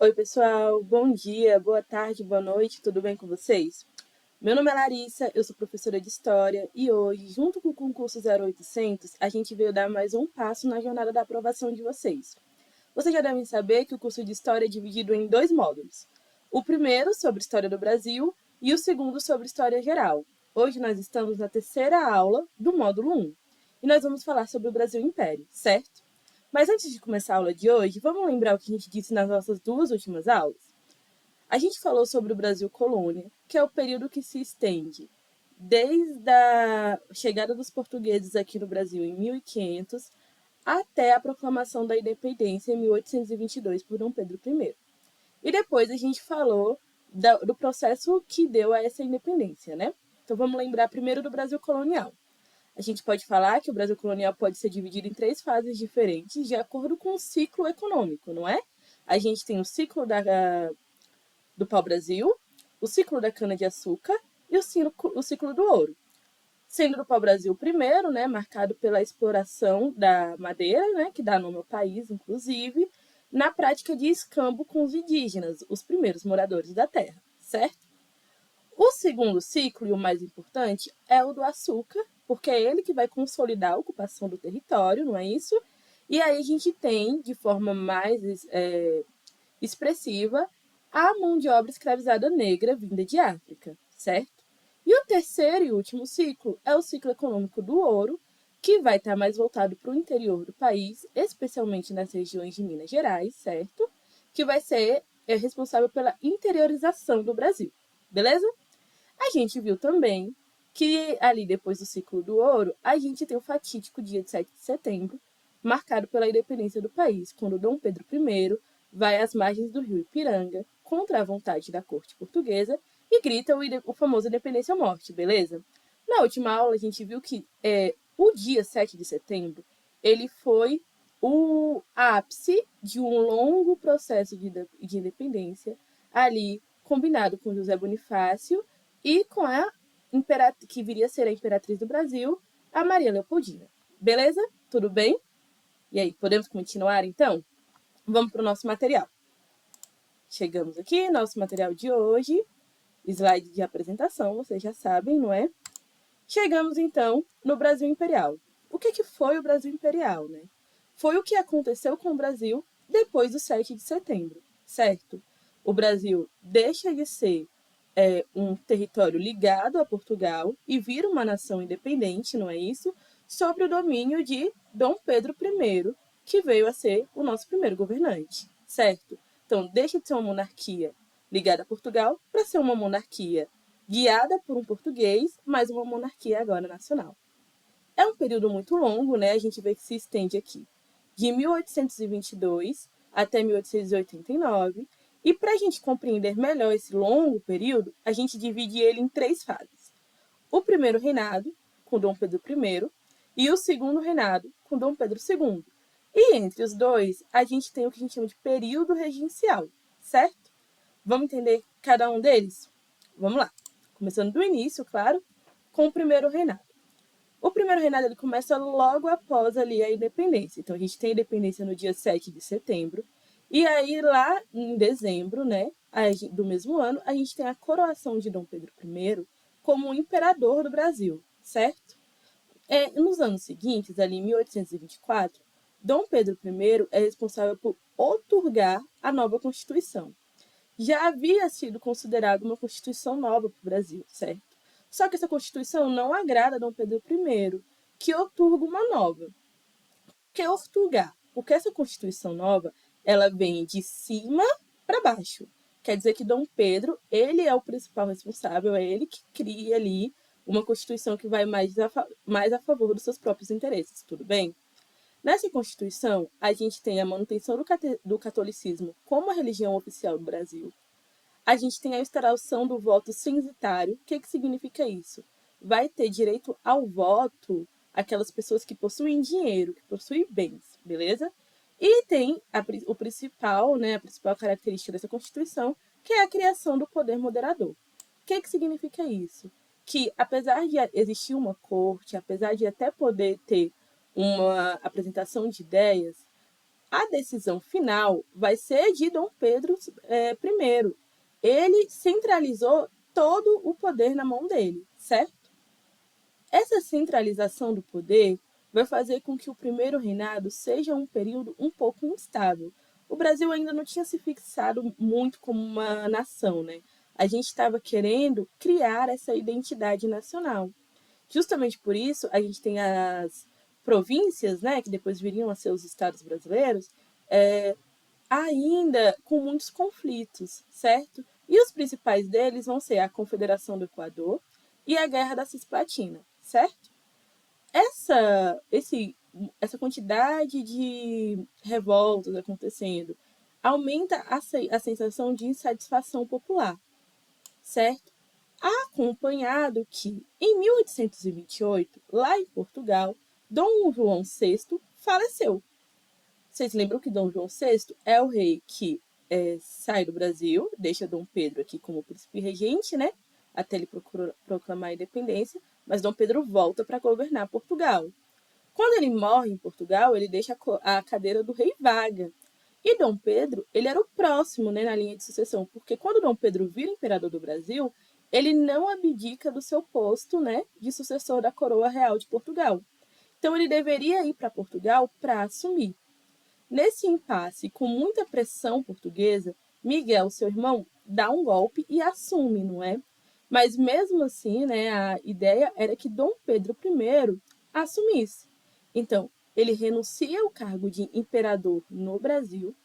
Oi, pessoal. Bom dia, boa tarde, boa noite. Tudo bem com vocês? Meu nome é Larissa, eu sou professora de História e hoje, junto com o concurso 0800, a gente veio dar mais um passo na jornada da aprovação de vocês. Vocês já devem saber que o curso de História é dividido em dois módulos. O primeiro sobre História do Brasil e o segundo sobre História Geral. Hoje nós estamos na terceira aula do módulo 1 e nós vamos falar sobre o Brasil Império, certo? Mas antes de começar a aula de hoje, vamos lembrar o que a gente disse nas nossas duas últimas aulas? A gente falou sobre o Brasil Colônia, que é o período que se estende desde a chegada dos portugueses aqui no Brasil em 1500 até a proclamação da independência em 1822 por Dom Pedro I. E depois a gente falou do processo que deu a essa independência, né? Então vamos lembrar primeiro do Brasil colonial. A gente pode falar que o Brasil colonial pode ser dividido em três fases diferentes de acordo com o ciclo econômico, não é? A gente tem o ciclo do pau-brasil, o ciclo da cana-de-açúcar e o ciclo do ouro. Sendo do pau-brasil primeiro, né, marcado pela exploração da madeira, né, que dá nome ao país, inclusive, na prática de escambo com os indígenas, os primeiros moradores da terra, certo? O segundo ciclo, e o mais importante, é o do açúcar, porque é ele que vai consolidar a ocupação do território, não é isso? E aí a gente tem, de forma mais expressiva, a mão de obra escravizada negra vinda de África, certo? E o terceiro e último ciclo é o ciclo econômico do ouro, que vai estar mais voltado para o interior do país, especialmente nas regiões de Minas Gerais, certo? Que vai ser responsável pela interiorização do Brasil, beleza? A gente viu também que ali depois do ciclo do ouro, a gente tem o fatídico dia de 7 de setembro, marcado pela independência do país, quando Dom Pedro I vai às margens do rio Ipiranga, contra a vontade da corte portuguesa, e grita o famoso independência ou morte, beleza? Na última aula, a gente viu que o dia 7 de setembro, ele foi o ápice de um longo processo de independência, ali combinado com José Bonifácio e com a que viria a ser a imperatriz do Brasil, a Maria Leopoldina. Beleza? Tudo bem? E aí, podemos continuar então? Vamos para o nosso material. Chegamos aqui, nosso material de hoje, slide de apresentação, vocês já sabem, não é? Chegamos então no Brasil Imperial. O que foi o Brasil Imperial, né? Foi o que aconteceu com o Brasil depois do 7 de setembro, certo? O Brasil deixa de ser um território ligado a Portugal e vira uma nação independente, não é isso? Sob o domínio de Dom Pedro I, que veio a ser o nosso primeiro governante, certo? Então, deixa de ser uma monarquia ligada a Portugal para ser uma monarquia guiada por um português, mas uma monarquia agora nacional. É um período muito longo, né? A gente vê que se estende aqui de 1822 até 1889, e para a gente compreender melhor esse longo período, a gente divide ele em três fases. O primeiro reinado, com Dom Pedro I, e o segundo reinado, com Dom Pedro II. E entre os dois, a gente tem o que a gente chama de período regencial, certo? Vamos entender cada um deles? Vamos lá. Começando do início, claro, com o primeiro reinado. O primeiro reinado ele começa logo após ali a independência. Então, a gente tem a independência no dia 7 de setembro. E aí, lá em dezembro, né, do mesmo ano, a gente tem a coroação de Dom Pedro I como imperador do Brasil, certo? Nos anos seguintes, ali em 1824, Dom Pedro I é responsável por outorgar a nova Constituição. Já havia sido considerada uma Constituição nova para o Brasil, certo? Só que essa Constituição não agrada a Dom Pedro I, que outorga uma nova. Que é outorgar? Porque essa Constituição nova, ela vem de cima para baixo. Quer dizer que Dom Pedro, ele é o principal responsável, é ele que cria ali uma Constituição que vai mais a favor dos seus próprios interesses, tudo bem? Nessa Constituição, a gente tem a manutenção do catolicismo como a religião oficial do Brasil. A gente tem a instauração do voto censitário. O que significa isso? Vai ter direito ao voto aquelas pessoas que possuem dinheiro, que possuem bens, beleza? E tem a principal característica dessa Constituição, que é a criação do poder moderador. O que significa isso? Que apesar de existir uma corte, apesar de até poder ter uma apresentação de ideias, a decisão final vai ser de Dom Pedro I. Ele centralizou todo o poder na mão dele, certo? Essa centralização do poder vai fazer com que o primeiro reinado seja um período um pouco instável. O Brasil ainda não tinha se fixado muito como uma nação, né? A gente estava querendo criar essa identidade nacional. Justamente por isso, a gente tem as províncias, né, que depois viriam a ser os estados brasileiros, ainda com muitos conflitos, certo? E os principais deles vão ser a Confederação do Equador e a Guerra da Cisplatina, certo? Essa quantidade de revoltas acontecendo aumenta a sensação de insatisfação popular, certo? Acompanhado que, em 1828, lá em Portugal, Dom João VI faleceu. Vocês lembram que Dom João VI é o rei que sai do Brasil, deixa Dom Pedro aqui como príncipe regente, né? Até ele proclamar a independência, mas Dom Pedro volta para governar Portugal. Quando ele morre em Portugal, ele deixa a cadeira do rei vaga. E Dom Pedro, ele era o próximo, né, na linha de sucessão, porque quando Dom Pedro vira imperador do Brasil, ele não abdica do seu posto, né, de sucessor da coroa real de Portugal. Então ele deveria ir para Portugal para assumir. Nesse impasse, com muita pressão portuguesa, Miguel, seu irmão, dá um golpe e assume, não é? Mas mesmo assim, né, a ideia era que Dom Pedro I assumisse. Então, ele renuncia ao cargo de imperador no Brasil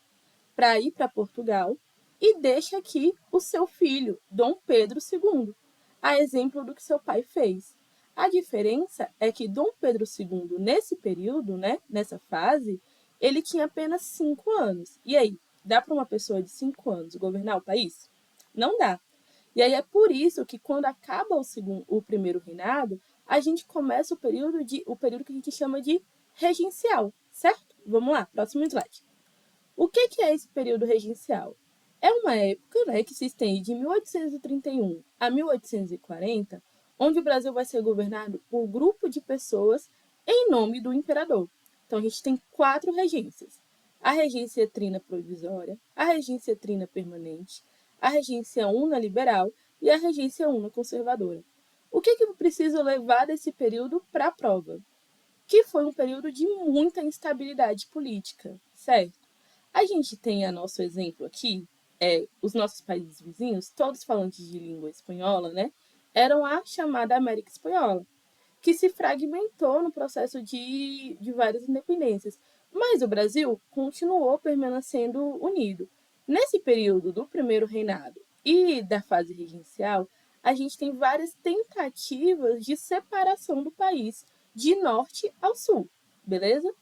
para ir para Portugal e deixa aqui o seu filho, Dom Pedro II, a exemplo do que seu pai fez. A diferença é que Dom Pedro II, nesse período, né, nessa fase, ele tinha apenas 5 anos. E aí, dá para uma pessoa de 5 anos governar o país? Não dá. E aí é por isso que quando acaba o primeiro reinado, a gente começa o período que a gente chama de regencial, certo? Vamos lá, próximo slide. O que é esse período regencial? É uma época, né, que se estende de 1831 a 1840, onde o Brasil vai ser governado por um grupo de pessoas em nome do imperador. Então a gente tem 4 regências: a regência trina provisória, a regência trina permanente, a regência una liberal e a regência una conservadora. O que eu preciso levar desse período para a prova? Que foi um período de muita instabilidade política, certo? A gente tem a nosso exemplo aqui, os nossos países vizinhos, todos falantes de língua espanhola, né, eram a chamada América Espanhola, que se fragmentou no processo de várias independências. Mas o Brasil continuou permanecendo unido. Nesse período do primeiro reinado e da fase regencial, a gente tem várias tentativas de separação do país de norte ao sul, beleza?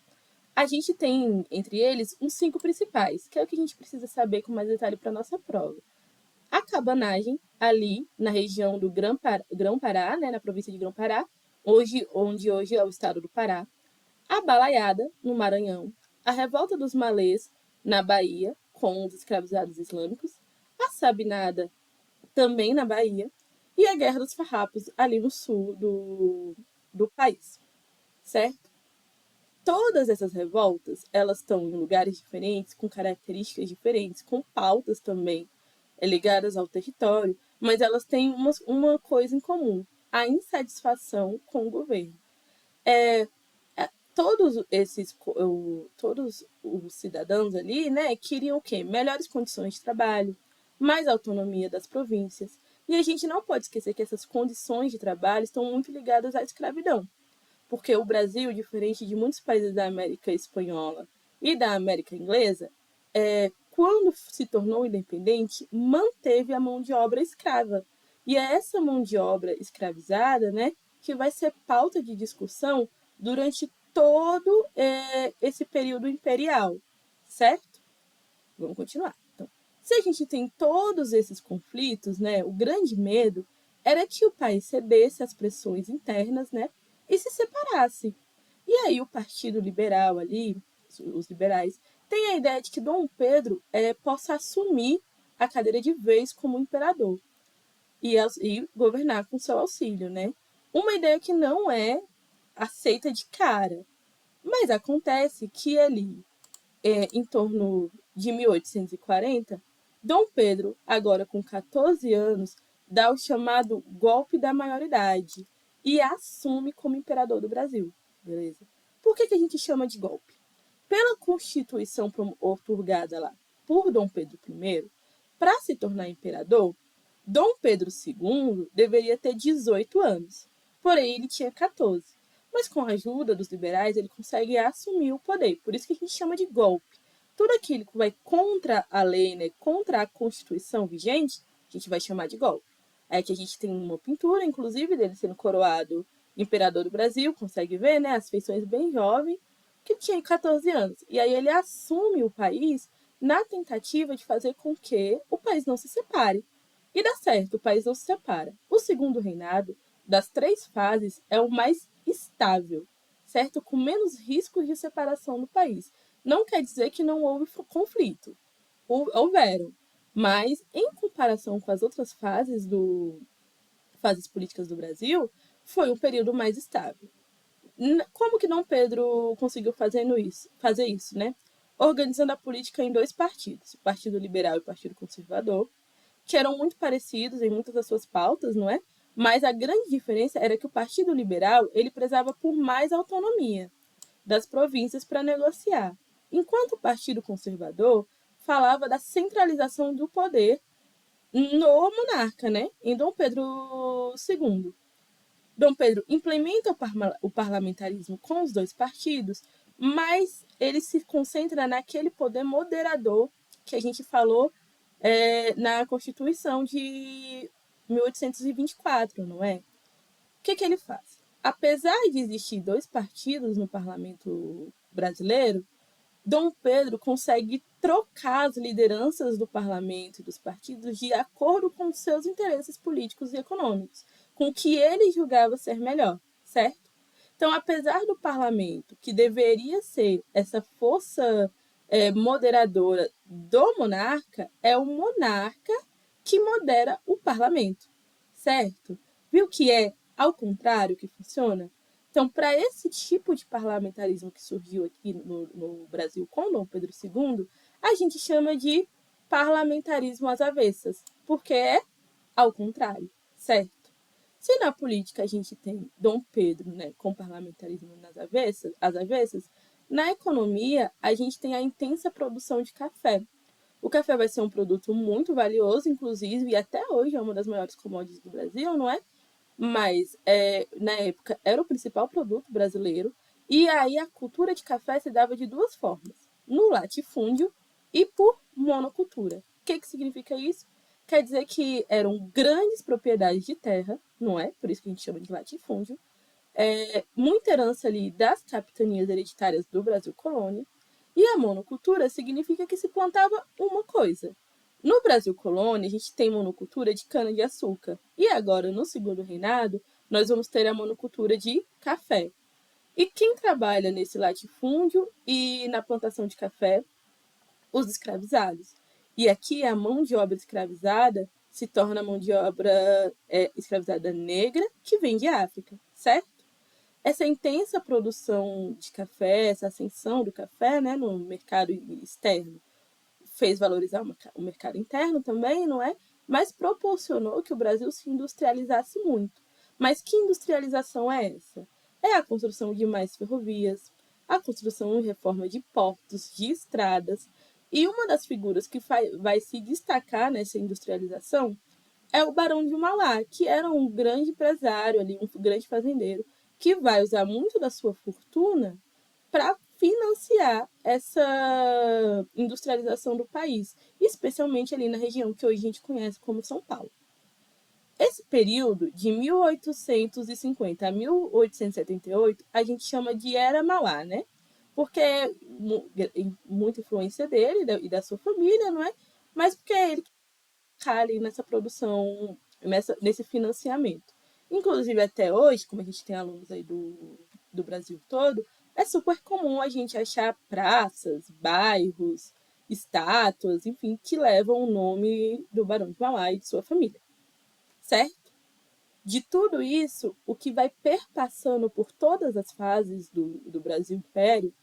A gente tem, entre eles, uns 5 principais, que é o que a gente precisa saber com mais detalhe para a nossa prova. A cabanagem, ali na região do Grão-Pará, né, na província de Grão-Pará, onde hoje é o estado do Pará. A balaiada, no Maranhão. A revolta dos malês, na Bahia, com os escravizados islâmicos. A sabinada, também na Bahia. E a Guerra dos Farrapos, ali no sul do país, certo? Todas essas revoltas, elas estão em lugares diferentes, com características diferentes, com pautas também ligadas ao território, mas elas têm uma coisa em comum: a insatisfação com o governo. Todos os cidadãos ali, né, queriam o quê? Melhores condições de trabalho, mais autonomia das províncias. E a gente não pode esquecer que essas condições de trabalho estão muito ligadas à escravidão. Porque o Brasil, diferente de muitos países da América Espanhola e da América Inglesa, quando se tornou independente, manteve a mão de obra escrava. E é essa mão de obra escravizada, né, que vai ser pauta de discussão durante todo esse período imperial, certo? Vamos continuar. Então, se a gente tem todos esses conflitos, né, o grande medo era que o país cedesse às pressões internas, né, e se separasse. E aí o Partido Liberal ali, os liberais, tem a ideia de que Dom Pedro possa assumir a cadeira de vez como imperador e governar com seu auxílio, né? Uma ideia que não é aceita de cara. Mas acontece que ali, em torno de 1840, Dom Pedro, agora com 14 anos, dá o chamado golpe da maioridade e assume como imperador do Brasil. Beleza? Por que a gente chama de golpe? Pela Constituição outorgada lá por Dom Pedro I, para se tornar imperador, Dom Pedro II deveria ter 18 anos, porém ele tinha 14. Mas com a ajuda dos liberais, ele consegue assumir o poder. Por isso que a gente chama de golpe. Tudo aquilo que vai contra a lei, né, contra a Constituição vigente, a gente vai chamar de golpe. É que a gente tem uma pintura, inclusive, dele sendo coroado imperador do Brasil, consegue ver, né, as feições bem jovens, que tinha 14 anos. E aí ele assume o país na tentativa de fazer com que o país não se separe. E dá certo, o país não se separa. O segundo reinado, das 3 fases, é o mais estável, certo? Com menos riscos de separação no país. Não quer dizer que não houve conflito. Houveram. Mas, em comparação com as outras fases políticas do Brasil, foi um período mais estável. Como que Dom Pedro conseguiu fazer isso, né? Organizando a política em 2 partidos, o Partido Liberal e o Partido Conservador, que eram muito parecidos em muitas das suas pautas, não é? Mas a grande diferença era que o Partido Liberal ele prezava por mais autonomia das províncias para negociar, enquanto o Partido Conservador falava da centralização do poder no monarca, né? Em Dom Pedro II. Dom Pedro implementa o parlamentarismo com os 2 partidos, mas ele se concentra naquele poder moderador que a gente falou na Constituição de 1824, não é? O que ele faz? Apesar de existir 2 partidos no parlamento brasileiro, Dom Pedro consegue trocar as lideranças do parlamento e dos partidos de acordo com seus interesses políticos e econômicos, com o que ele julgava ser melhor, certo? Então, apesar do parlamento, que deveria ser essa força moderadora do monarca, é o monarca que modera o parlamento, certo? Viu que é ao contrário que funciona? Então, para esse tipo de parlamentarismo que surgiu aqui no Brasil com Dom Pedro II, a gente chama de parlamentarismo às avessas, porque é ao contrário, certo? Se na política a gente tem Dom Pedro, né, com parlamentarismo às avessas, na economia a gente tem a intensa produção de café. O café vai ser um produto muito valioso, inclusive, e até hoje é uma das maiores commodities do Brasil, não é? Mas na época era o principal produto brasileiro, e aí a cultura de café se dava de 2 formas: no latifúndio e por monocultura. O que significa isso? Quer dizer que eram grandes propriedades de terra, não é? Por isso que a gente chama de latifúndio, muita herança ali das capitanias hereditárias do Brasil colônia, e a monocultura significa que se plantava uma coisa. No Brasil colônia, a gente tem monocultura de cana-de-açúcar. E agora, no segundo reinado, nós vamos ter a monocultura de café. E quem trabalha nesse latifúndio e na plantação de café? Os escravizados. E aqui a mão de obra escravizada se torna a mão de obra escravizada negra que vem de África, certo? Essa intensa produção de café, essa ascensão do café, né, no mercado externo, fez valorizar o mercado interno também, não é? Mas proporcionou que o Brasil se industrializasse muito. Mas que industrialização é essa? É a construção de mais ferrovias, a construção e reforma de portos, de estradas. E uma das figuras que vai se destacar nessa industrialização é o Barão de Mauá, que era um grande empresário ali, um grande fazendeiro, que vai usar muito da sua fortuna para financiar essa industrialização do país, especialmente ali na região que hoje a gente conhece como São Paulo. Esse período, de 1850 a 1878, a gente chama de Era Mauá, né? Porque é muita influência dele e da sua família, não é? Mas porque é ele que está ali nessa produção, nesse financiamento. Inclusive, até hoje, como a gente tem alunos aí do Brasil todo, é super comum a gente achar praças, bairros, estátuas, enfim, que levam o nome do Barão de Mauá e de sua família, certo? De tudo isso, o que vai perpassando por todas as fases do Brasil Império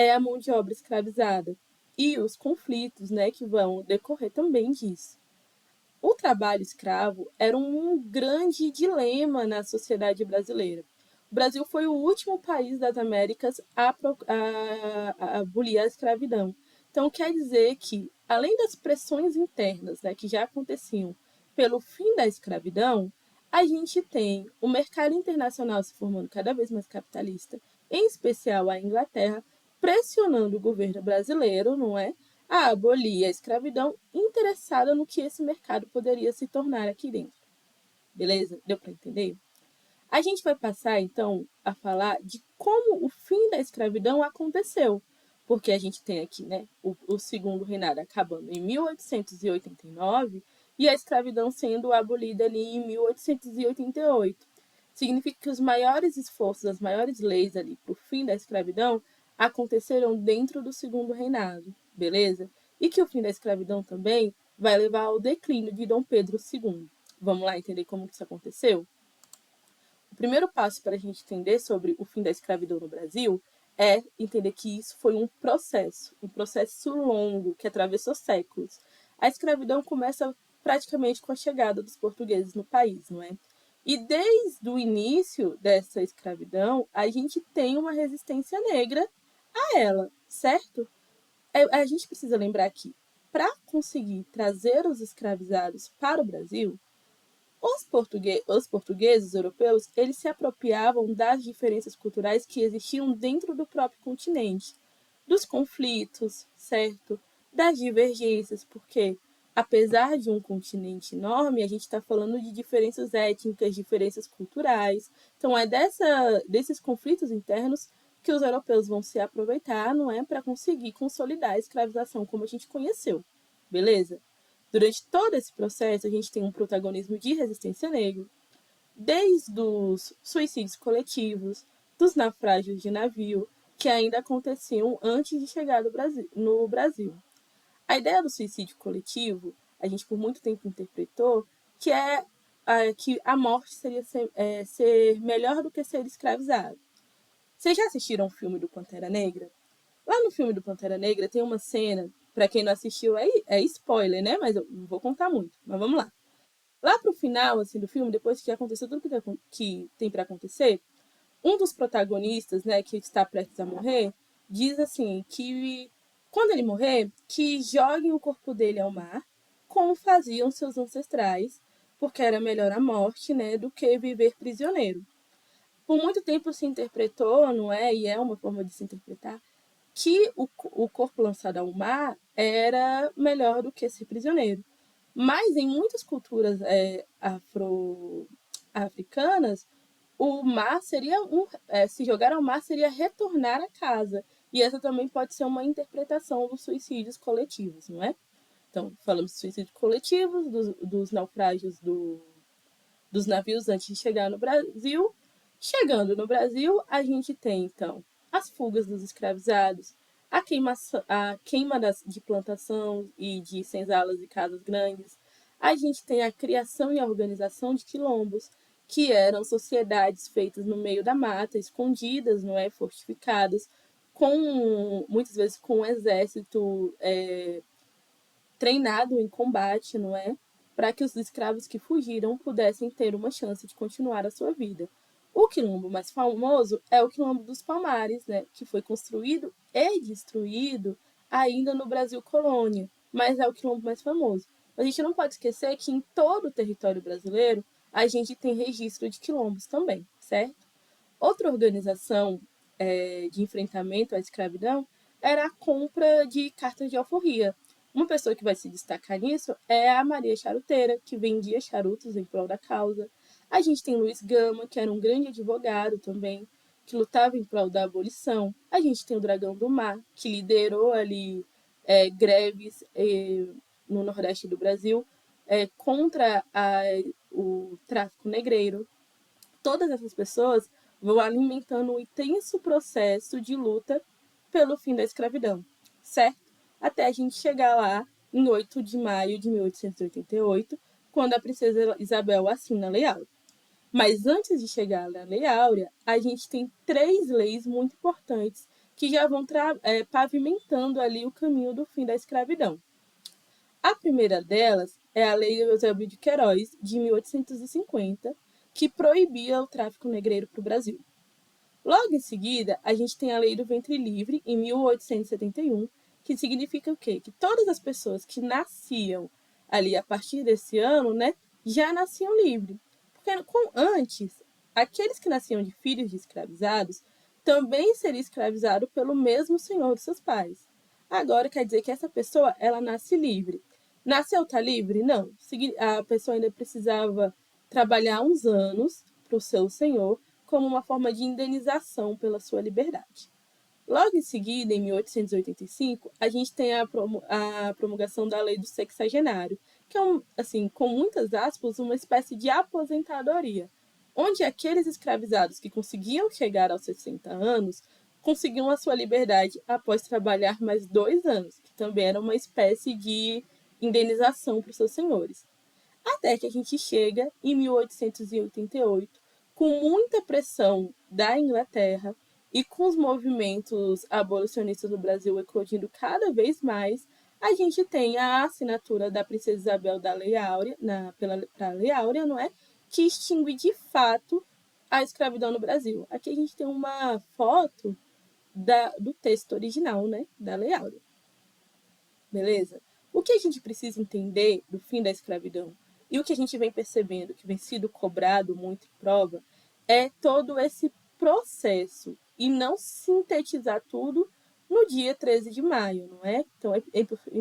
é a mão de obra escravizada e os conflitos, né, que vão decorrer também disso. O trabalho escravo era um grande dilema na sociedade brasileira. O Brasil foi o último país das Américas a abolir a escravidão. Então, quer dizer que, além das pressões internas, né, que já aconteciam pelo fim da escravidão, a gente tem o mercado internacional se formando cada vez mais capitalista, em especial a Inglaterra, pressionando o governo brasileiro, não é? A abolir a escravidão, interessada no que esse mercado poderia se tornar aqui dentro. Beleza? Deu para entender? A gente vai passar, então, a falar de como o fim da escravidão aconteceu. Porque a gente tem aqui, né, o segundo reinado acabando em 1889 e a escravidão sendo abolida ali em 1888. Significa que os maiores esforços, as maiores leis ali para o fim da escravidão aconteceram dentro do segundo reinado, beleza? E que o fim da escravidão também vai levar ao declínio de Dom Pedro II. Vamos lá entender como que isso aconteceu? O primeiro passo para a gente entender sobre o fim da escravidão no Brasil é entender que isso foi um processo longo que atravessou séculos. A escravidão começa praticamente com a chegada dos portugueses no país, não é? E desde o início dessa escravidão, a gente tem uma resistência negra a ela, certo? A gente precisa lembrar que, para conseguir trazer os escravizados para o Brasil, os portugueses europeus, eles se apropriavam das diferenças culturais que existiam dentro do próprio continente, dos conflitos, certo? Das divergências, porque apesar de um continente enorme, a gente está falando de diferenças étnicas, diferenças culturais. Então é desses conflitos internos que os europeus vão se aproveitar, não é, para conseguir consolidar a escravização como a gente conheceu, beleza? Durante todo esse processo, a gente tem um protagonismo de resistência negra, desde os suicídios coletivos, dos naufrágios de navio, que ainda aconteciam antes de chegar no Brasil. A ideia do suicídio coletivo, a gente por muito tempo interpretou que a morte seria ser melhor do que ser escravizado. Vocês já assistiram o filme do Pantera Negra? Lá no filme do Pantera Negra tem uma cena, para quem não assistiu, é spoiler, né? Mas eu não vou contar muito. Mas vamos lá. Lá pro final, assim, do filme, depois que aconteceu tudo que tem para acontecer, um dos protagonistas, né, que está prestes a morrer, diz assim que quando ele morrer, que joguem o corpo dele ao mar, como faziam seus ancestrais, porque era melhor a morte, né, do que viver prisioneiro. Por muito tempo se interpretou, não é? E é uma forma de se interpretar, que o corpo lançado ao mar era melhor do que ser prisioneiro. Mas em muitas culturas africanas, o mar seria se jogar ao mar seria retornar à casa. E essa também pode ser uma interpretação dos suicídios coletivos, não é? Então, falamos de suicídios coletivos, dos naufrágios dos navios antes de chegar no Brasil. Chegando no Brasil, a gente tem, então, as fugas dos escravizados, a queima de plantação e de senzalas e casas grandes. A gente tem a criação e a organização de quilombos, que eram sociedades feitas no meio da mata, escondidas, não é, fortificadas, muitas vezes com um exército treinado em combate, não é? Para que os escravos que fugiram pudessem ter uma chance de continuar a sua vida. O quilombo mais famoso é o Quilombo dos Palmares, né, que foi construído e destruído ainda no Brasil colônia, mas é o quilombo mais famoso. A gente não pode esquecer que em todo o território brasileiro a gente tem registro de quilombos também, certo? Outra organização de enfrentamento à escravidão era a compra de cartas de alforria. Uma pessoa que vai se destacar nisso é a Maria Charuteira, que vendia charutos em prol da causa. A gente tem Luiz Gama, que era um grande advogado também, que lutava em prol da abolição. A gente tem o Dragão do Mar, que liderou ali greves no Nordeste do Brasil contra o tráfico negreiro. Todas essas pessoas vão alimentando um intenso processo de luta pelo fim da escravidão, certo? Até a gente chegar lá em 8 de maio de 1888, quando a princesa Isabel assina a Lei Áurea. Mas antes de chegar na Lei Áurea, a gente tem 3 leis muito importantes que já vão pavimentando ali o caminho do fim da escravidão. A primeira delas é a Lei Eusébio de Queiroz, de 1850, que proibia o tráfico negreiro para o Brasil. Logo em seguida, a gente tem a Lei do Ventre Livre, em 1871, que significa o quê? Que todas as pessoas que nasciam ali a partir desse ano, né, já nasciam livres. Porque antes, aqueles que nasciam de filhos de escravizados também seriam escravizados pelo mesmo senhor de seus pais. Agora quer dizer que essa pessoa, ela nasce livre. Nasceu tá livre? Não. A pessoa ainda precisava trabalhar uns anos para o seu senhor como uma forma de indenização pela sua liberdade. Logo em seguida, em 1885, a gente tem a promulgação da Lei do Sexagenário, que é, assim, com muitas aspas, uma espécie de aposentadoria, onde aqueles escravizados que conseguiam chegar aos 60 anos conseguiam a sua liberdade após trabalhar mais 2 anos, que também era uma espécie de indenização para os seus senhores. Até que a gente chega em 1888, com muita pressão da Inglaterra e com os movimentos abolicionistas no Brasil eclodindo cada vez mais, a gente tem a assinatura da Princesa Isabel da Lei Áurea, pela Lei Áurea, não é? Que extingue de fato a escravidão no Brasil. Aqui a gente tem uma foto do texto original, né? Da Lei Áurea. Beleza? O que a gente precisa entender do fim da escravidão e o que a gente vem percebendo, que vem sido cobrado muito em prova, é todo esse processo e não sintetizar tudo no dia 13 de maio, não é? Então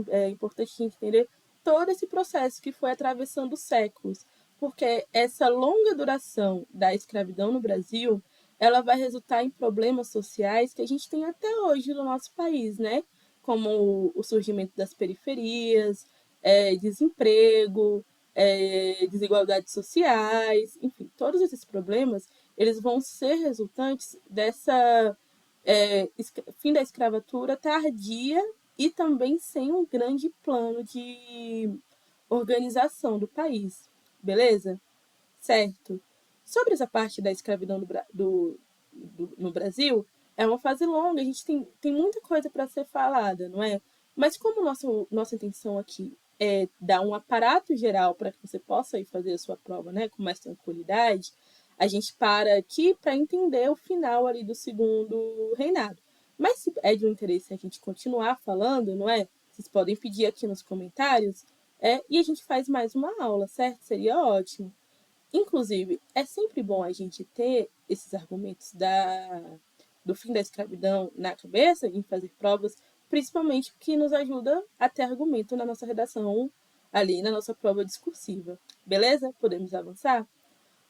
é importante a gente entender todo esse processo que foi atravessando séculos, porque essa longa duração da escravidão no Brasil, ela vai resultar em problemas sociais que a gente tem até hoje no nosso país, né? Como o surgimento das periferias, desemprego, desigualdades sociais, enfim, todos esses problemas, eles vão ser resultantes dessa fim da escravatura tardia e também sem um grande plano de organização do país, beleza? Certo. Sobre essa parte da escravidão no Brasil, é uma fase longa, a gente tem muita coisa para ser falada, não é? Mas como nossa intenção aqui é dar um aparato geral para que você possa ir fazer a sua prova, né, com mais tranquilidade, a gente para aqui para entender o final ali do segundo reinado. Mas se é de um interesse a gente continuar falando, não é? Vocês podem pedir aqui nos comentários, e a gente faz mais uma aula, certo? Seria ótimo. Inclusive, é sempre bom a gente ter esses argumentos do fim da escravidão na cabeça, em fazer provas, principalmente porque nos ajuda a ter argumento na nossa redação, ali na nossa prova discursiva. Beleza? Podemos avançar?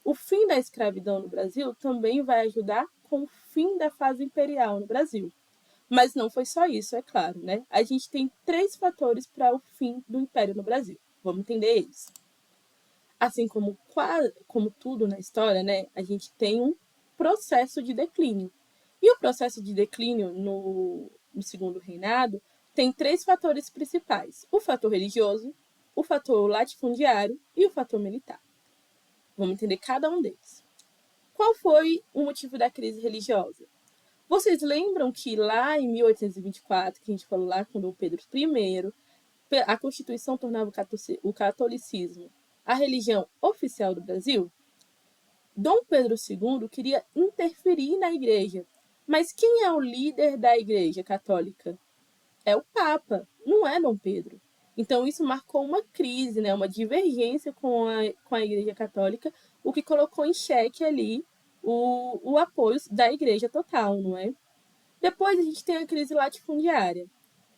O fim da escravidão no Brasil também vai ajudar com o fim da fase imperial no Brasil. Mas não foi só isso, é claro, né? A gente tem 3 fatores para o fim do Império no Brasil. Vamos entender eles. Assim como tudo na história, né, a gente tem um processo de declínio. E o processo de declínio no segundo reinado tem 3 fatores principais: o fator religioso, o fator latifundiário e o fator militar. Vamos entender cada um deles. Qual foi o motivo da crise religiosa? Vocês lembram que lá em 1824, que a gente falou lá com Dom Pedro I, a Constituição tornava o catolicismo a religião oficial do Brasil? Dom Pedro II queria interferir na igreja. Mas quem é o líder da igreja católica? É o Papa, não é Dom Pedro. Então isso marcou uma crise, né, uma divergência com a igreja católica, o que colocou em xeque ali o apoio da igreja total, não é? Depois a gente tem a crise latifundiária.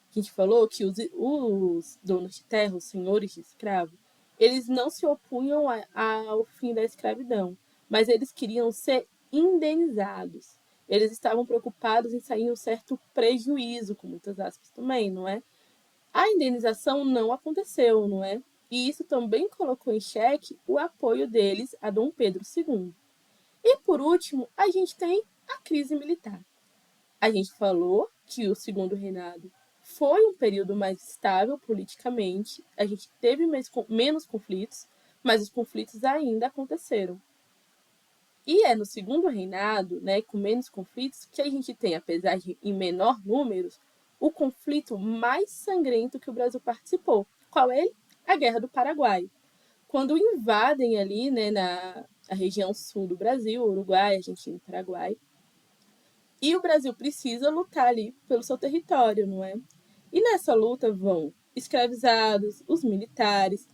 A gente falou que os donos de terra, os senhores de escravo, eles não se opunham ao fim da escravidão, mas eles queriam ser indenizados. Eles estavam preocupados em sair um certo prejuízo, com muitas aspas também, não é? A indenização não aconteceu, não é? E isso também colocou em xeque o apoio deles a Dom Pedro II. E por último, a gente tem a crise militar. A gente falou que o segundo reinado foi um período mais estável politicamente, a gente teve menos conflitos, mas os conflitos ainda aconteceram. E é no segundo reinado, né, com menos conflitos, que a gente tem, apesar de em menor números, o conflito mais sangrento que o Brasil participou. Qual é ele? A Guerra do Paraguai. Quando invadem ali, né, na a região sul do Brasil, Uruguai, Argentina e Paraguai, e o Brasil precisa lutar ali pelo seu território, não é? E nessa luta vão escravizados, os militares.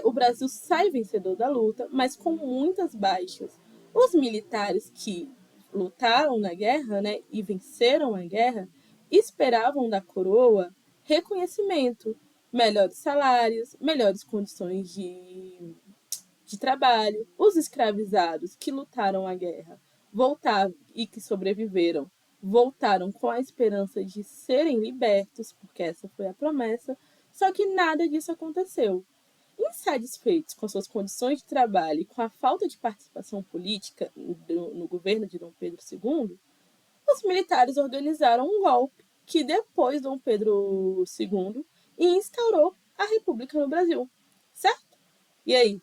O Brasil sai vencedor da luta, mas com muitas baixas. Os militares que lutaram na guerra, né, e venceram a guerra, esperavam da coroa reconhecimento, melhores salários, melhores condições de trabalho. Os escravizados que lutaram a guerra voltaram e que sobreviveram voltaram com a esperança de serem libertos, porque essa foi a promessa, só que nada disso aconteceu. Insatisfeitos com suas condições de trabalho e com a falta de participação política no governo de Dom Pedro II, os militares organizaram um golpe que depois Dom Pedro II instaurou a República no Brasil, certo? E aí,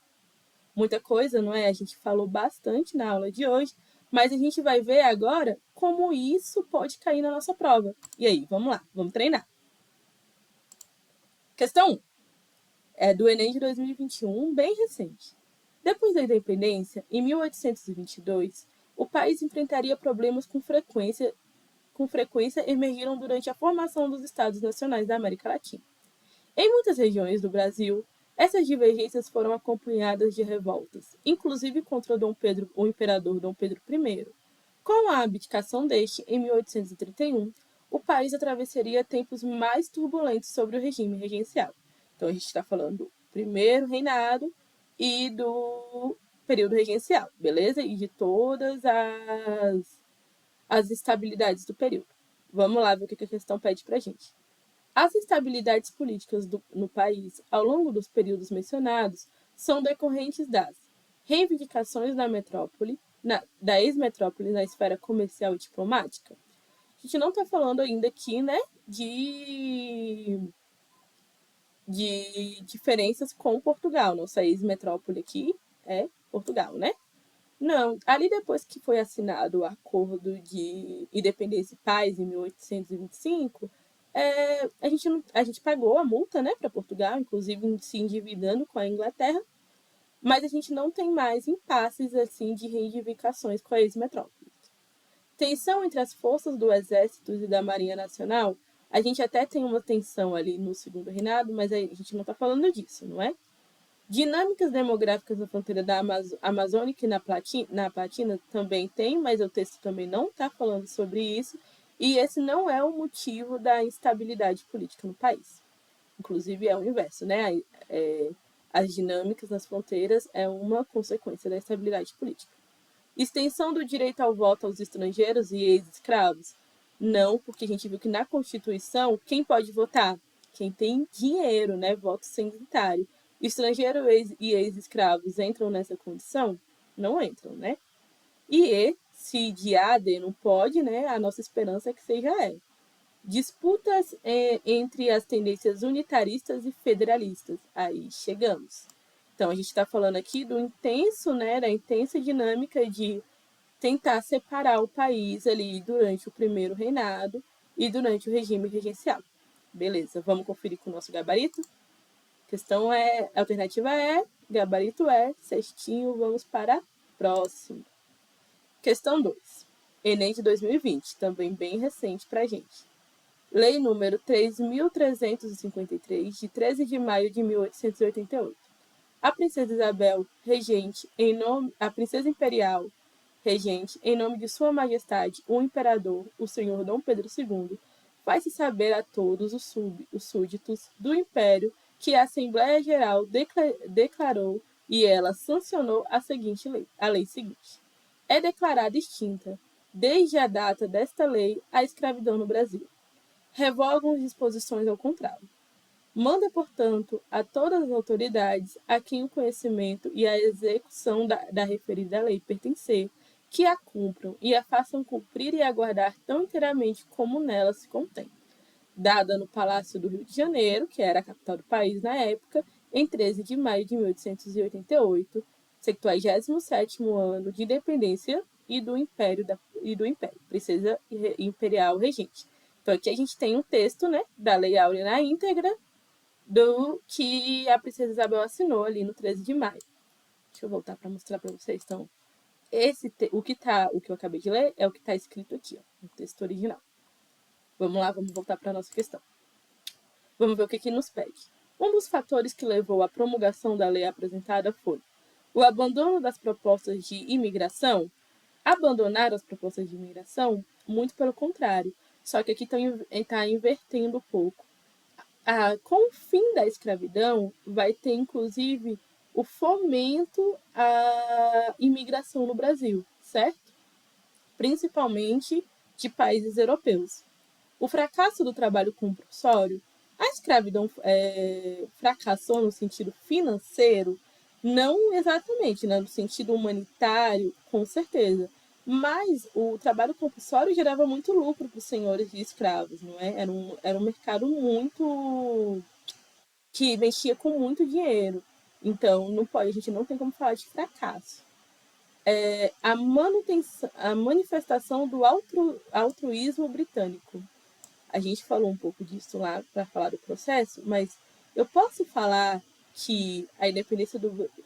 muita coisa, não é? A gente falou bastante na aula de hoje, mas a gente vai ver agora como isso pode cair na nossa prova. E aí, vamos lá, vamos treinar. Questão 1. É do Enem de 2021, bem recente. Depois da independência, em 1822, o país enfrentaria problemas com frequência emergiram durante a formação dos Estados Nacionais da América Latina. Em muitas regiões do Brasil, essas divergências foram acompanhadas de revoltas, inclusive contra o imperador Dom Pedro I. Com a abdicação deste, em 1831, o país atravessaria tempos mais turbulentos sobre o regime regencial. Então, a gente está falando do primeiro reinado e do período regencial, beleza? E de todas as estabilidades do período. Vamos lá ver o que a questão pede para a gente. As instabilidades políticas no país ao longo dos períodos mencionados são decorrentes das reivindicações da ex-metrópole na esfera comercial e diplomática. A gente não está falando ainda aqui, né, de diferenças com Portugal. Nossa ex-metrópole aqui é Portugal, né? Não, ali depois que foi assinado o Acordo de Independência e Paz, em 1825, a gente pagou a multa, né, para Portugal, inclusive se endividando com a Inglaterra, mas a gente não tem mais impasses assim de reivindicações com a ex-metrópole. Tensão entre as forças do Exército e da Marinha Nacional, a gente até tem uma tensão ali no segundo reinado, mas a gente não está falando disso, não é? Dinâmicas demográficas na fronteira da Amazônica e na Platina também tem, mas o texto também não está falando sobre isso, e esse não é o motivo da instabilidade política no país. Inclusive é o inverso, né? As dinâmicas nas fronteiras é uma consequência da instabilidade política. Extensão do direito ao voto aos estrangeiros e ex-escravos? Não, porque a gente viu que na Constituição, quem pode votar? Quem tem dinheiro, né? Voto censitário. Estrangeiro e ex-escravos entram nessa condição? Não entram, né? E se de A a D não pode, né? A nossa esperança é que seja E. Disputas entre as tendências unitaristas e federalistas. Aí chegamos. Então, a gente está falando aqui do intenso, né? Da intensa dinâmica de tentar separar o país ali durante o primeiro reinado e durante o regime regencial. Beleza, vamos conferir com o nosso gabarito? Questão é, alternativa é, gabarito é, cestinho, vamos para a próxima. Questão 2. Enem de 2020, também bem recente para a gente. Lei número 3.353, de 13 de maio de 1888. A princesa Isabel, a princesa imperial, regente, em nome de Sua Majestade, o Imperador, o Senhor Dom Pedro II, faz-se saber a todos os súditos do Império que a Assembleia Geral declarou e ela sancionou a lei seguinte. É declarada extinta, desde a data desta lei, a escravidão no Brasil. Revogam as disposições ao contrário. Manda, portanto, a todas as autoridades a quem o conhecimento e a execução da referida lei pertencer, que a cumpram e a façam cumprir e aguardar tão inteiramente como nela se contém. Dada no Palácio do Rio de Janeiro, que era a capital do país na época, em 13 de maio de 1888, 77º ano de independência e do Império, Princesa Imperial Regente. Então aqui a gente tem um texto, né, da Lei Áurea na íntegra, do que a Princesa Isabel assinou ali no 13 de maio. Deixa eu voltar para mostrar para vocês. Então, o que eu acabei de ler é o que está escrito aqui, ó, no texto original. Vamos lá, vamos voltar para a nossa questão. Vamos ver o que nos pede. Um dos fatores que levou à promulgação da lei apresentada foi o abandono das propostas de imigração. Abandonar as propostas de imigração? Muito pelo contrário. Só que aqui está invertendo um pouco. Com o fim da escravidão, vai ter, inclusive, o fomento à imigração no Brasil, certo? Principalmente de países europeus. O fracasso do trabalho compulsório, a escravidão fracassou no sentido financeiro, não exatamente, né? No sentido humanitário, com certeza. Mas o trabalho compulsório gerava muito lucro para os senhores de escravos, não é? Era um mercado muito que mexia com muito dinheiro. Então, a gente não tem como falar de fracasso. A manifestação do altruísmo britânico. A gente falou um pouco disso lá para falar do processo, mas eu posso falar que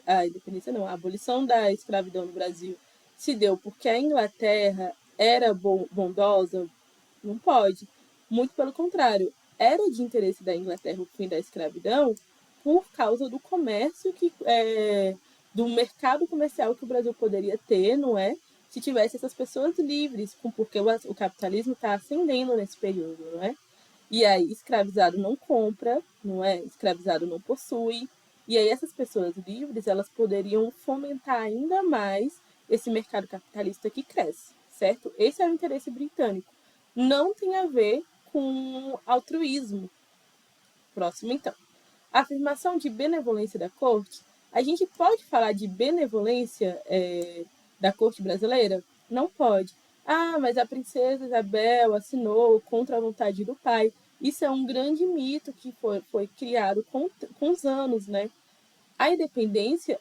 a abolição da escravidão no Brasil se deu porque a Inglaterra era bondosa? Não pode. Muito pelo contrário, era de interesse da Inglaterra o fim da escravidão por causa do comércio do mercado comercial que o Brasil poderia ter, não é? Se tivesse essas pessoas livres, porque o capitalismo está ascendendo nesse período, não é? E aí, escravizado não compra, não é? Escravizado não possui. E aí, essas pessoas livres, elas poderiam fomentar ainda mais esse mercado capitalista que cresce, certo? Esse é o interesse britânico. Não tem a ver com altruísmo. Próximo, então. A afirmação de benevolência da corte. A gente pode falar de benevolência da corte brasileira? Não pode. Ah, mas a princesa Isabel assinou contra a vontade do pai. Isso é um grande mito que foi criado com os anos, né? A independência,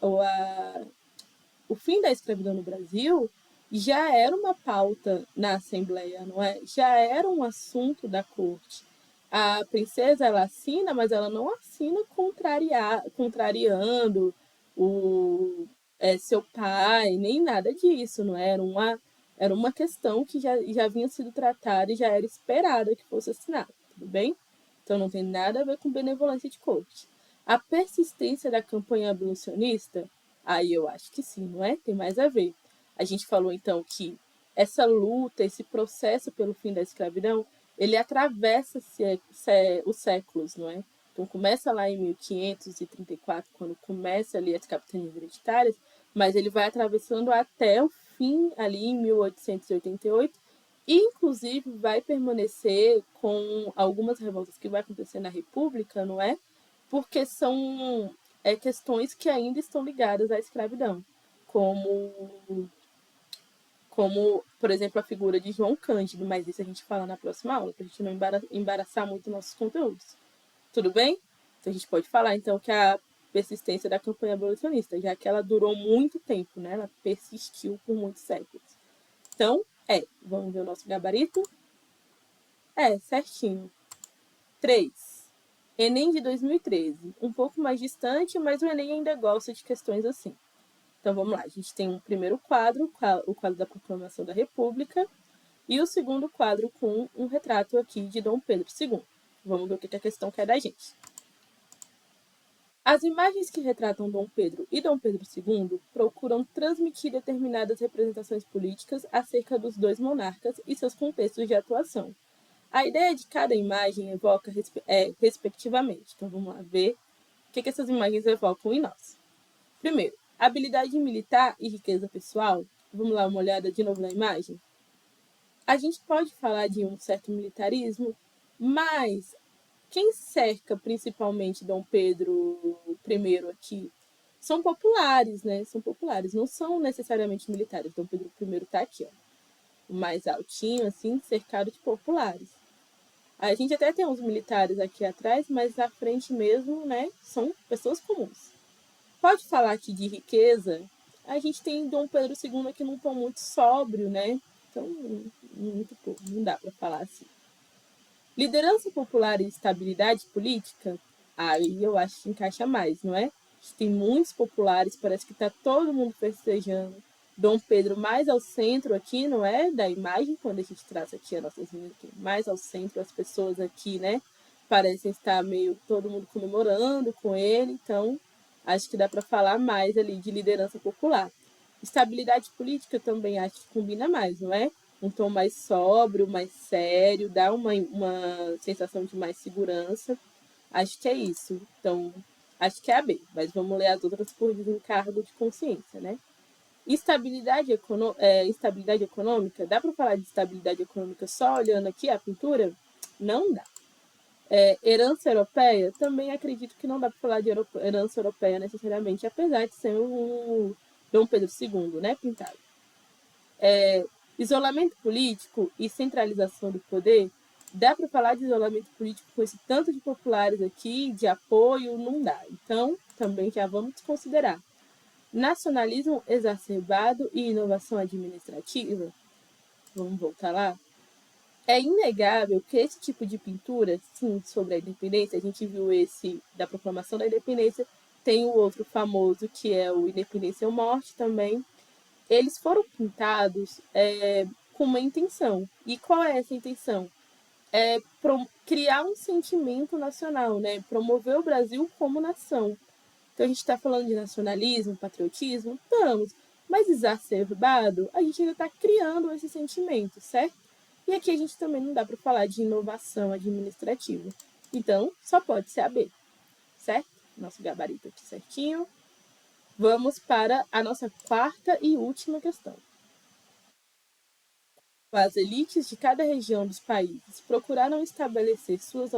o fim da escravidão no Brasil já era uma pauta na Assembleia, não é? Já era um assunto da corte. A princesa, ela assina, mas ela não assina contrariando seu pai, nem nada disso, não é? Era uma questão que já vinha sido tratada e já era esperada que fosse assinada, tudo bem? Então não tem nada a ver com benevolência de corte. A persistência da campanha abolicionista, aí eu acho que sim, não é? Tem mais a ver. A gente falou então que essa luta, esse processo pelo fim da escravidão, ele atravessa os séculos, não é? Então começa lá em 1534, quando começa ali as capitanias hereditárias, mas ele vai atravessando até o fim ali em 1888, e inclusive vai permanecer com algumas revoltas que vai acontecer na República, não é? Porque são questões que ainda estão ligadas à escravidão, como, por exemplo, a figura de João Cândido, mas isso a gente fala na próxima aula, para a gente não embaraçar muito nossos conteúdos. Tudo bem? Então a gente pode falar, então, que a persistência da campanha abolicionista, já que ela durou muito tempo, né? Ela persistiu por muitos séculos. Então, vamos ver o nosso gabarito? Certinho. 3. Enem de 2013. Um pouco mais distante, mas o Enem ainda gosta de questões assim. Então vamos lá, a gente tem um primeiro quadro, o quadro da Proclamação da República, e o segundo quadro com um retrato aqui de Dom Pedro II. Vamos ver o que a questão quer da gente. As imagens que retratam Dom Pedro e Dom Pedro II procuram transmitir determinadas representações políticas acerca dos dois monarcas e seus contextos de atuação. A ideia de cada imagem evoca respectivamente. Então vamos lá ver o que essas imagens evocam em nós. Primeiro, habilidade militar e riqueza pessoal. Vamos lá, uma olhada de novo na imagem. A gente pode falar de um certo militarismo, mas quem cerca principalmente Dom Pedro I aqui são populares, né? São populares, não são necessariamente militares. Dom Pedro I está aqui, ó, mais altinho, assim, cercado de populares. A gente até tem uns militares aqui atrás, mas à frente mesmo, né, são pessoas comuns. Pode falar aqui de riqueza, a gente tem Dom Pedro II aqui num tom muito sóbrio, né? Então, muito pouco, não dá para falar assim. Liderança popular e estabilidade política, aí eu acho que encaixa mais, não é? Tem muitos populares, parece que está todo mundo festejando. Dom Pedro mais ao centro aqui, não é? Da imagem, quando a gente traça aqui as nossas meninas aqui, mais ao centro, as pessoas aqui, né? Parecem estar meio todo mundo comemorando com ele, então acho que dá para falar mais ali de liderança popular. Estabilidade política também acho que combina mais, não é? Um tom mais sóbrio, mais sério, dá uma sensação de mais segurança. Acho que é isso. Então, acho que é a B, mas vamos ler as outras por desencargo de consciência, né? Estabilidade econômica, dá para falar de estabilidade econômica só olhando aqui a pintura? Não dá. Herança europeia, também acredito que não dá para falar de herança europeia necessariamente, apesar de ser o Dom Pedro II, né, pintado. Isolamento político e centralização do poder, dá para falar de isolamento político com esse tanto de populares aqui, de apoio, não dá. Então, também já vamos considerar. Nacionalismo exacerbado e inovação administrativa, vamos voltar lá. É inegável que esse tipo de pintura, sim, sobre a independência, a gente viu esse da proclamação da independência, tem o outro famoso que é o Independência ou Morte também. Eles foram pintados com uma intenção. E qual é essa intenção? Criar um sentimento nacional, né? Promover o Brasil como nação. Então a gente está falando de nacionalismo, patriotismo? Estamos. Mas exacerbado, a gente ainda está criando esse sentimento, certo? E aqui a gente também não dá para falar de inovação administrativa. Então, só pode ser a B, certo? Nosso gabarito aqui certinho. Vamos para a nossa quarta e última questão. As elites de cada região dos países procuraram estabelecer sua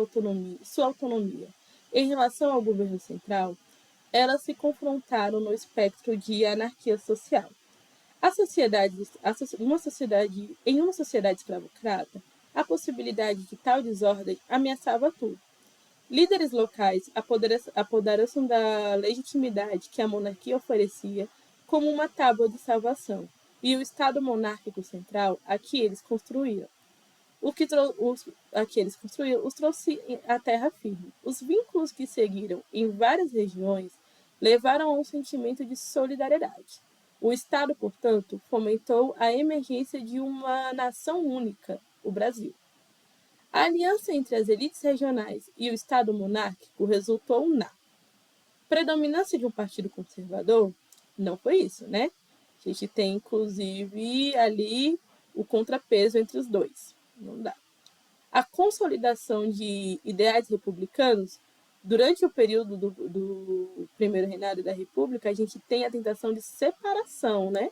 autonomia em relação ao governo central, elas se confrontaram no espectro de anarquia social. Em uma sociedade escravocrata, a possibilidade de tal desordem ameaçava tudo. Líderes locais apoderaram-se da legitimidade que a monarquia oferecia como uma tábua de salvação, e o Estado monárquico central, a que eles construíram, os trouxe à terra firme. Os vínculos que seguiram em várias regiões levaram a um sentimento de solidariedade. O Estado, portanto, fomentou a emergência de uma nação única, o Brasil. A aliança entre as elites regionais e o Estado monárquico resultou na predominância de um partido conservador? Não foi isso, né? A gente tem, inclusive, ali o contrapeso entre os dois. Não dá. A consolidação de ideais republicanos, durante o período do primeiro reinado da República, a gente tem a tentação de separação, né?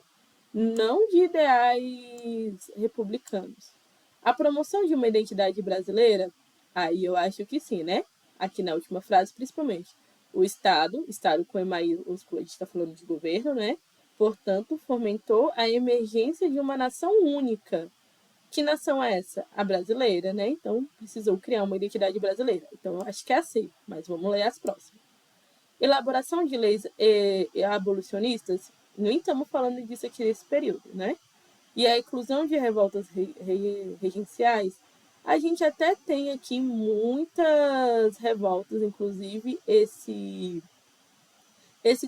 Não de ideais republicanos. A promoção de uma identidade brasileira, aí eu acho que sim, né? Aqui na última frase, principalmente. O Estado com E maiúsculo, a gente está falando de governo, né? Portanto, fomentou a emergência de uma nação única. Que nação é essa? A brasileira, né? Então, precisou criar uma identidade brasileira. Então, acho que é assim, mas vamos ler as próximas. Elaboração de leis abolicionistas, nem estamos falando disso aqui nesse período, né? E a inclusão de revoltas regenciais, a gente até tem aqui muitas revoltas, inclusive esse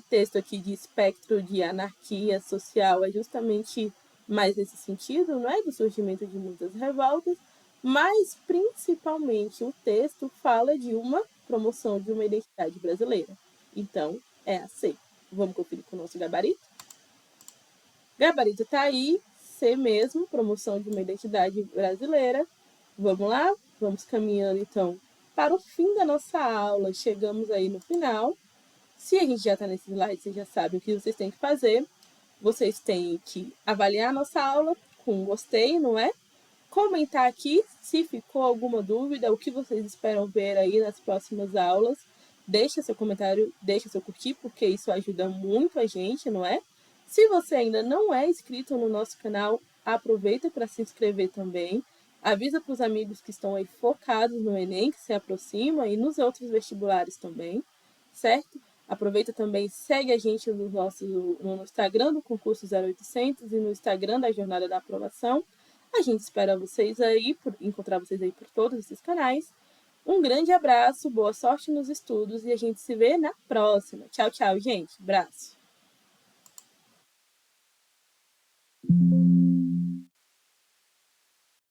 texto aqui de espectro de anarquia social é justamente mais nesse sentido, não é? Do surgimento de muitas revoltas, mas principalmente o texto fala de uma promoção de uma identidade brasileira. Então, é a C. Vamos conferir com o nosso gabarito? Gabarito está aí, C mesmo, promoção de uma identidade brasileira. Vamos lá? Vamos caminhando, então, para o fim da nossa aula. Chegamos aí no final. Se a gente já está nesse slide, vocês já sabem o que vocês têm que fazer. Vocês têm que avaliar a nossa aula com um gostei, não é? Comentar aqui se ficou alguma dúvida, o que vocês esperam ver aí nas próximas aulas. Deixa seu comentário, deixa seu curtir, porque isso ajuda muito a gente, não é? Se você ainda não é inscrito no nosso canal, aproveita para se inscrever também. Avisa para os amigos que estão aí focados no Enem, que se aproxima, e nos outros vestibulares também, certo? Aproveita também, segue a gente no Instagram do Concurso 0800 e no Instagram da Jornada da Aprovação. A gente espera encontrar vocês aí por todos esses canais. Um grande abraço, boa sorte nos estudos e a gente se vê na próxima. Tchau, tchau, gente. Abraço.